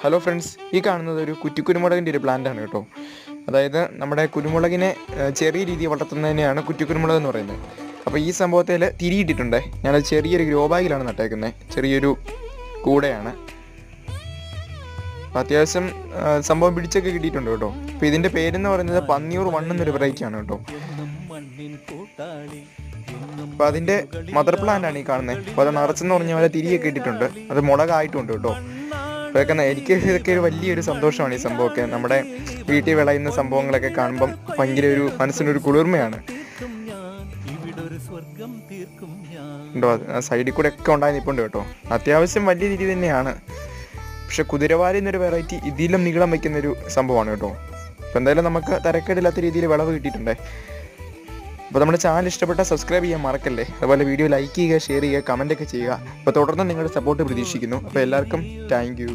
Hello friends, ഈ കാണുന്നത് ഒരു കുറ്റിക്കുരുമുളകിൻ്റെ ഒരു പ്ലാന്റാണ് കേട്ടോ. അതായത് നമ്മുടെ കുരുമുളകിനെ ചെറിയ രീതിയിൽ വളർത്തുന്നതിനെയാണ് കുറ്റിക്കുരുമുളക് എന്ന് പറയുന്നത്. അപ്പോൾ ഈ സംഭവത്തിൽ തിരിയിട്ടിട്ടുണ്ട്. ഞാനത് ചെറിയൊരു ഗ്രോ ബാഗിലാണ് നട്ടേക്കുന്നത്, ചെറിയൊരു കൂടെയാണ്. അപ്പോൾ അത്യാവശ്യം സംഭവം പിടിച്ചൊക്കെ കിട്ടിയിട്ടുണ്ട് കേട്ടോ. അപ്പോൾ ഇതിൻ്റെ പേരെന്ന് പറയുന്നത് പന്നിയൂർ 1 എന്നൊരു വെറൈറ്റിയാണ് കേട്ടോ. അപ്പോൾ അതിൻ്റെ മദർ പ്ലാന്റാണ് ഈ കാണുന്നത്. അപ്പോൾ അത് നിറച്ചെന്ന് പറഞ്ഞ പോലെ തിരിയൊക്കെ ഇട്ടിട്ടുണ്ട്, അത് മുളകായിട്ടുണ്ട് കേട്ടോ. അതൊക്കെ എനിക്ക് ഇതൊക്കെ ഒരു വലിയൊരു സന്തോഷമാണ്. ഈ സംഭവമൊക്കെ നമ്മുടെ വീട്ടിൽ വിളയുന്ന സംഭവങ്ങളൊക്കെ കാണുമ്പം ഭയങ്കര ഒരു മനസ്സിനൊരു കുളിർമയാണ്. ഉണ്ടോ, സൈഡിൽ കൂടെ ഒക്കെ ഉണ്ടായി നിൽപ്പുണ്ട് കേട്ടോ. അത്യാവശ്യം വലിയ രീതി തന്നെയാണ്. പക്ഷെ കുതിരവാലി എന്നൊരു വെറൈറ്റി ഇതിലും നീളം വയ്ക്കുന്നൊരു സംഭവമാണ് കേട്ടോ. അപ്പോൾ എന്തായാലും നമുക്ക് തരക്കേടില്ലാത്ത രീതിയിൽ വിളവ് കിട്ടിയിട്ടുണ്ടേ. അപ്പോൾ നമ്മുടെ ചാനൽ ഇഷ്ടപ്പെട്ടാൽ സബ്സ്ക്രൈബ് ചെയ്യാൻ മറക്കല്ലേ. അതുപോലെ വീഡിയോ ലൈക്ക് ചെയ്യുക, ഷെയർ ചെയ്യുക, കമൻറ്റൊക്കെ ചെയ്യുക. അപ്പോൾ തുടർന്ന് നിങ്ങളുടെ സപ്പോർട്ട് പ്രതീക്ഷിക്കുന്നു. അപ്പോൾ എല്ലാവർക്കും താങ്ക് യു.